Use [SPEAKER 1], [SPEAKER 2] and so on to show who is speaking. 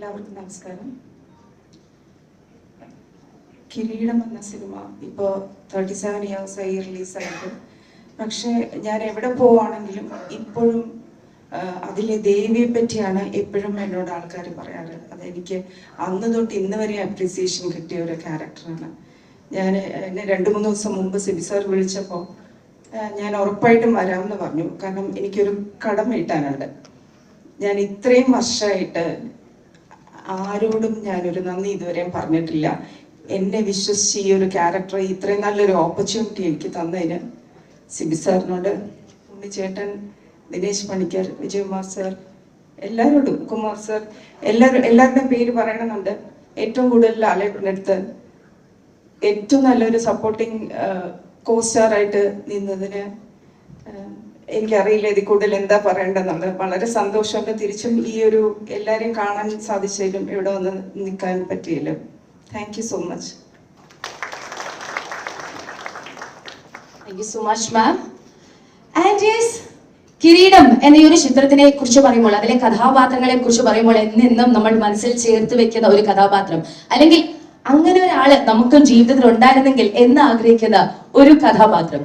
[SPEAKER 1] എല്ലാവർക്കും നമസ്കാരം. കിരീടം എന്ന സിനിമ ഇപ്പോൾ 37 ഇയേഴ്സായി റിലീസായിട്ട്. പക്ഷേ ഞാൻ എവിടെ പോവാണെങ്കിലും ഇപ്പോഴും അതിലെ ദേവിയെ പറ്റിയാണ് എപ്പോഴും എന്നോട് ആൾക്കാർ പറയാറ്. അതെനിക്ക് അന്ന് തൊട്ട് ഇന്ന് വരെ അപ്രീസിയേഷൻ കിട്ടിയ ഒരു ക്യാരക്ടറാണ്. എന്നെ 2-3 ദിവസം മുമ്പ് സിബി സാർ വിളിച്ചപ്പോൾ ഞാൻ ഉറപ്പായിട്ടും വരാമെന്ന് പറഞ്ഞു. കാരണം എനിക്കൊരു കടം വീട്ടാനുണ്ട്. ഞാൻ ഇത്രയും വർഷമായിട്ട് ആരോടും ഞാനൊരു നന്ദി ഇതുവരെയും പറഞ്ഞിട്ടില്ല. എന്നെ വിശ്വസിച്ച് ഈ ഒരു ക്യാരക്ടർ ഇത്രയും നല്ലൊരു ഓപ്പർച്യൂണിറ്റി എനിക്ക് തന്നതിന് സിബി സാറിനോട്, ഉണ്ണിച്ചേട്ടൻ, ദിനേശ് പണിക്കർ, വിജയകുമാർ സാർ, എല്ലാവരോടും, കുമാർ സാർ, എല്ലാവരുടെയും പേര് പറയണമെന്നുണ്ട്. ഏറ്റവും കൂടുതൽ ലാലേട്ടൻ്റെ അടുത്ത് ഏറ്റവും നല്ലൊരു സപ്പോർട്ടിങ് കോ സ്റ്റാറായിട്ട് നിന്നതിന് എനിക്കറിയില്ല ഇതിൽ കൂടുതൽ എന്താ പറയേണ്ടതെന്നുള്ളത്. വളരെ സന്തോഷമുണ്ട്. തിരിച്ചും ഈ ഒരു എല്ലാവരെയും കാണാൻ സാധിച്ചതിലും ഇവിടെ വന്ന് നിൽക്കാൻ പറ്റിയല്ലോ. Thank you so much.
[SPEAKER 2] Thank you so much ma'am. And yes, കിരീടം എന്ന ഈ ഒരു ചിത്രത്തിനെ കുറിച്ച് പറയുമ്പോൾ, അതിലെ കഥാപാത്രങ്ങളെ കുറിച്ച് പറയുമ്പോൾ എന്നെന്നും നമ്മൾ മനസ്സിൽ ചേർത്ത് വെക്കുന്ന ഒരു കഥാപാത്രം, അല്ലെങ്കിൽ അങ്ങനെ ഒരാള് നമുക്കും ജീവിതത്തിൽ ഉണ്ടായിരുന്നെങ്കിൽ എന്ന് ആഗ്രഹിക്കുന്ന ഒരു കഥാപാത്രം.